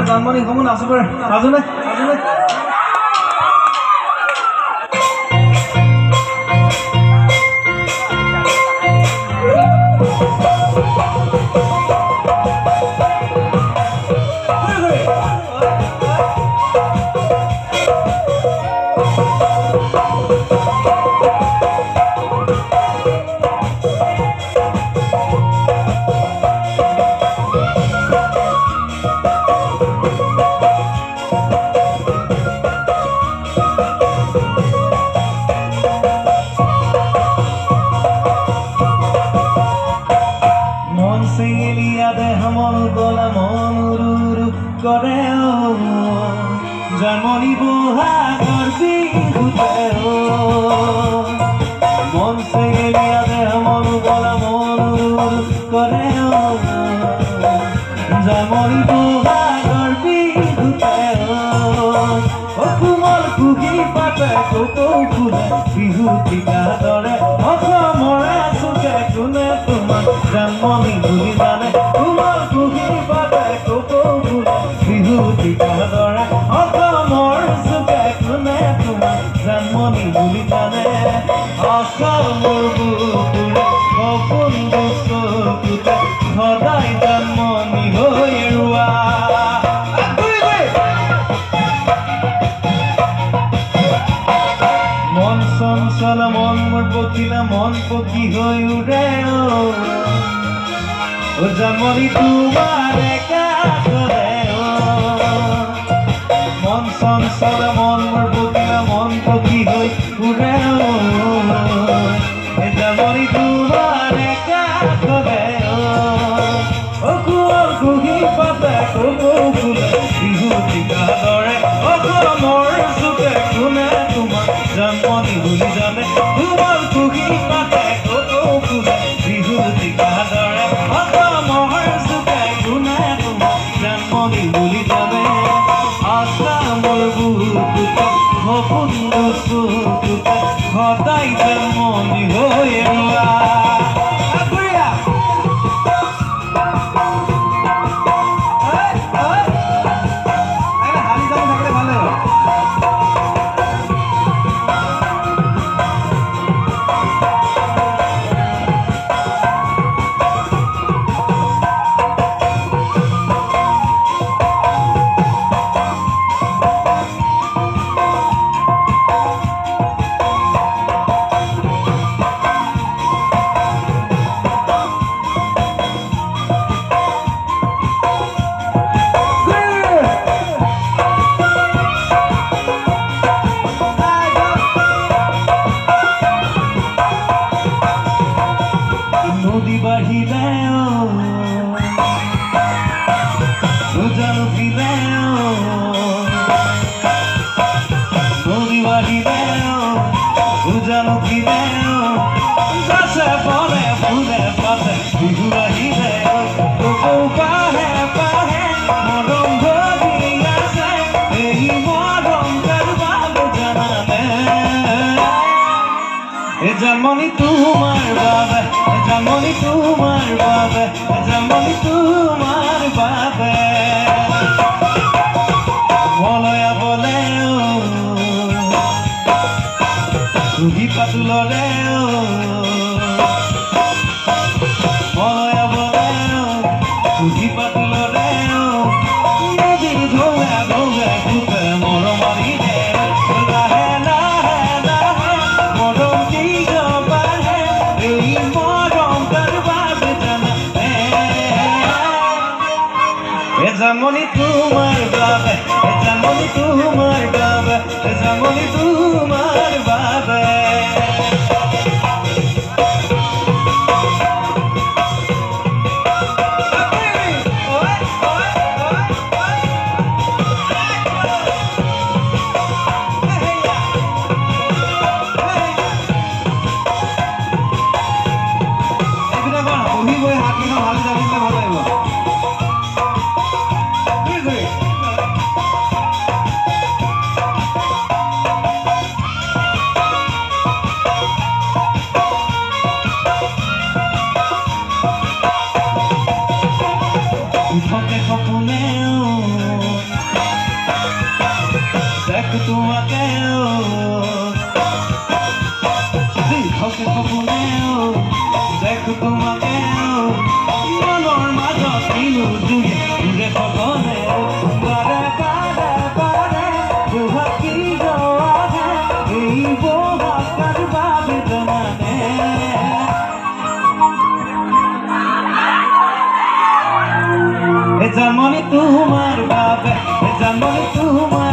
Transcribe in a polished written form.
Janmoni common আসবে আসলে কৰে জানমণি বহাগৰ বিহুতে মন চেঙেলিয়া দেহ মন গলা মন কৰে জানমণি বহাগৰ বিহুতে কোমল কুহি পাতে কোকৌ ফুলে বিহু টিকা দৰে অসমৰে চুকে কোনে তোমাক জানমণি বুলি জানে কোমল কুহি পাতে কোকৌ ফুলে বিহু টিকা দৰে অসমৰ চুকে কোনে তোমাক জানমণি বুলি জানে অসমৰ বুকুৰে সপোন চকুতে সদায় জানমণি হৈ ৰোৱা চঞ্চল মন মোৰ পকিলা মন পকি হৈ উৰে জানমণি তোমাৰে কাষৰে মন চঞ্চল মন মোৰ পকিলা মন পকি হৈ উৰে জানমণি তোমাৰে কাষৰে কোমল কুহি পাতে কোকৌ ফুলে বিহু টিকা দৰে অসমৰ চুকে কোনে তোমাক জানমণি বুলি জানে কোমল কুহি পাতে কোকৌ ফুলে বিহু টিকা দৰে অসমৰ চুকে কোনে তোমাক জানমণি বুলি জানে আছামৰ বুকুতে সপোন চকুতে সদায় জানমণি হৈ ৰোৱা নদী বাঢ়িলে উজান উঠিলে নদী বাঢ়িলে উজান উঠিলে গাছে ফলে ফুলে পাতে বিহু আহিলে কোকৌ পাহে পাহে মৰম ভৰি আছে এই মৰম কাৰোবাক জানানে জানমণি তোমাৰ বাবে জানমণি তোমাৰ বাবে জানমণি তোমাৰ বাবে মলয়া বলে কুহি পাতুলৰে মলয়া বলে কুহি পাতুলৰে নদীৰ ঢৌৱে ঢৌৱে ফুটে মৰম মাৰিলে লাহে লাহে লাহে মৰম কি বাঢ়ে এই মৰম কাৰোবাক জানে জানমণি তোমাৰ বাবে জানমণি তোমাৰ বাবে জানমণি তোমাৰ বাবে ঢোকে স্বপ্নেও দেখ তোমাকেও ঢোকে স্বপ্নেও দেখ তোমাকেও মনৰ মাজত কিনো জুয়ে জুৰে সকলে বাৰে বাৰে বাৰে বুহাকি যোৱাহে এই বহাকাৰ বাবে জনানে জানমনি তোমাৰ বাবে জানমনি তোমাৰ